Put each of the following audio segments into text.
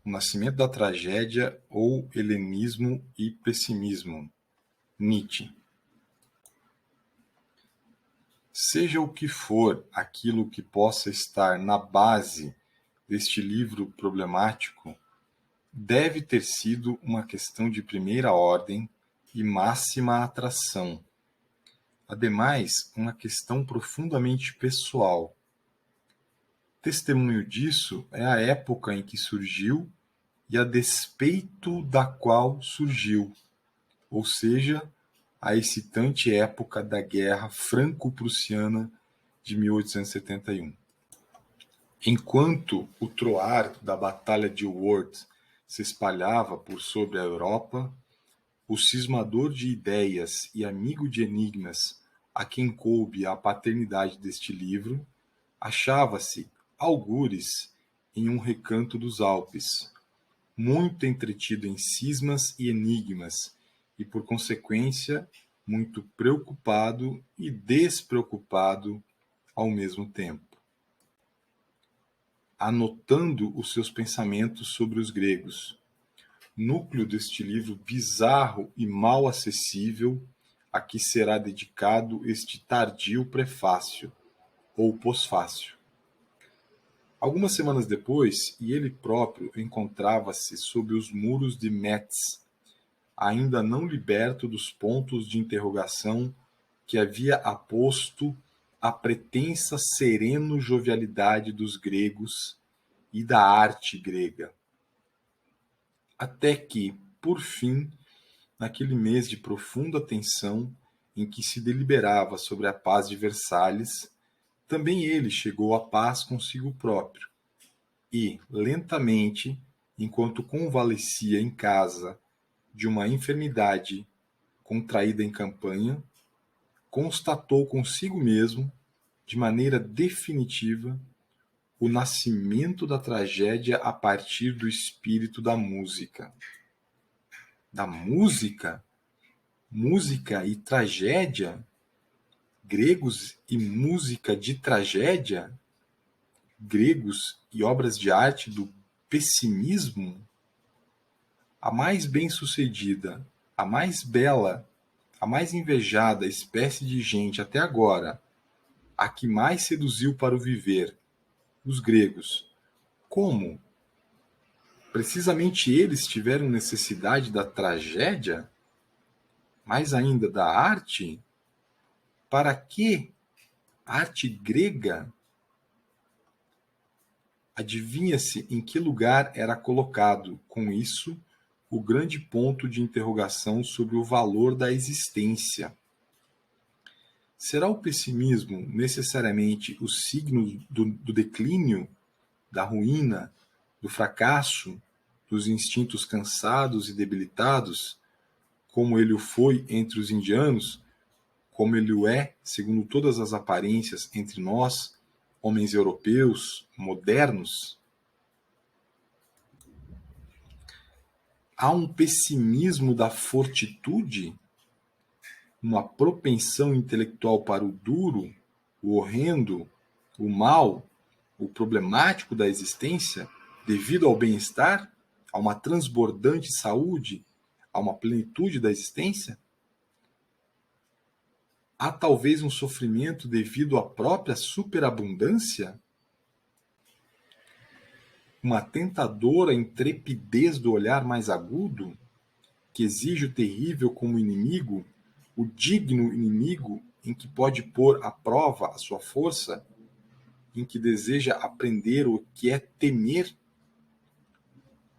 O nascimento da tragédia ou helenismo e pessimismo. Nietzsche. Seja o que for aquilo que possa estar na base deste livro problemático, deve ter sido uma questão de primeira ordem e máxima atração. Ademais, uma questão profundamente pessoal. Testemunho disso é a época em que surgiu e a despeito da qual surgiu, ou seja, a excitante época da Guerra Franco-Prussiana de 1871. Enquanto o troar da Batalha de Worth se espalhava por sobre a Europa, o cismador de ideias e amigo de enigmas a quem coube a paternidade deste livro, achava-se, algures, em um recanto dos Alpes, muito entretido em cismas e enigmas, e, por consequência, muito preocupado e despreocupado ao mesmo tempo, anotando os seus pensamentos sobre os gregos. Núcleo deste livro bizarro e mal acessível, a que será dedicado este tardio prefácio, ou pós-fácio. Algumas semanas depois, e ele próprio encontrava-se sob os muros de Metz, ainda não liberto dos pontos de interrogação que havia aposto a pretensa sereno-jovialidade dos gregos e da arte grega. Até que, por fim, naquele mês de profunda tensão em que se deliberava sobre a paz de Versalhes, também ele chegou à paz consigo próprio e, lentamente, enquanto convalescia em casa de uma enfermidade contraída em campanha, constatou consigo mesmo, de maneira definitiva, o nascimento da tragédia a partir do espírito da música. Da música? Música e tragédia? Gregos e música de tragédia? Gregos e obras de arte do pessimismo? A mais bem-sucedida, a mais bela, a mais invejada espécie de gente até agora, a que mais seduziu para o viver, os gregos. Como? Precisamente eles tiveram necessidade da tragédia? Mais ainda da arte? Para que arte grega? Adivinha-se em que lugar era colocado, com isso, o grande ponto de interrogação sobre o valor da existência. Será o pessimismo necessariamente o signo do declínio, da ruína, do fracasso, dos instintos cansados e debilitados, como ele o foi entre os indianos, como ele o é, segundo todas as aparências, entre nós, homens europeus, modernos? Há um pessimismo da fortitude? Uma propensão intelectual para o duro, o horrendo, o mal, o problemático da existência, devido ao bem-estar, a uma transbordante saúde, a uma plenitude da existência? Há talvez um sofrimento devido à própria superabundância? Uma tentadora intrepidez do olhar mais agudo, que exige o terrível como inimigo, o digno inimigo em que pode pôr à prova a sua força, em que deseja aprender o que é temer?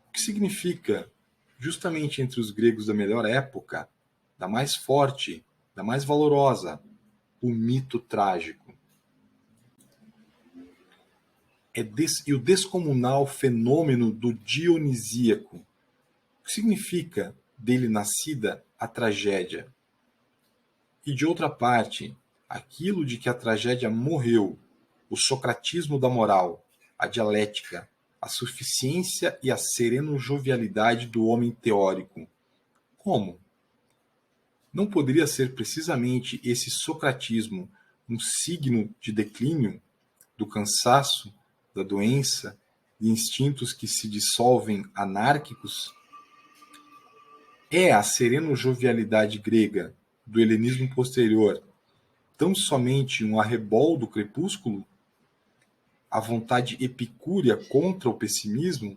O que significa, justamente entre os gregos da melhor época, da mais forte, da mais valorosa, o mito trágico? E o descomunal fenômeno do dionisíaco? O que significa dele nascida a tragédia? E de outra parte, aquilo de que a tragédia morreu, o socratismo da moral, a dialética, a suficiência e a sereno-jovialidade do homem teórico. Como? Não poderia ser precisamente esse socratismo um signo de declínio, do cansaço, da doença de instintos que se dissolvem anárquicos? É a sereno-jovialidade grega do helenismo posterior tão somente um arrebol do crepúsculo? A vontade epicúrea contra o pessimismo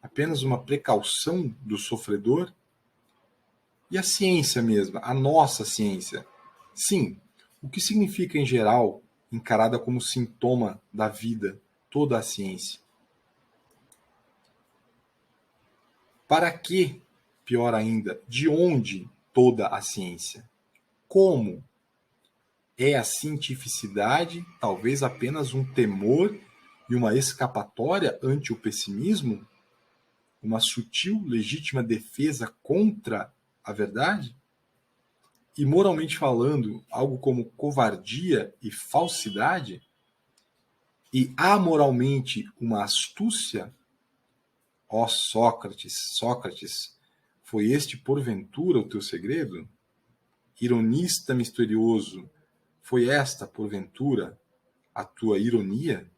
apenas uma precaução do sofredor? E a ciência mesma, a nossa ciência? Sim, o que significa em geral, encarada como sintoma da vida, toda a ciência? Para que, pior ainda, de onde toda a ciência? Como? É a cientificidade talvez apenas um temor e uma escapatória ante o pessimismo? Uma sutil, legítima defesa contra a verdade? E moralmente falando, algo como covardia e falsidade? E amoralmente uma astúcia? Ó Sócrates, Sócrates, foi este porventura o teu segredo? Ironista misterioso, foi esta, porventura, a tua ironia?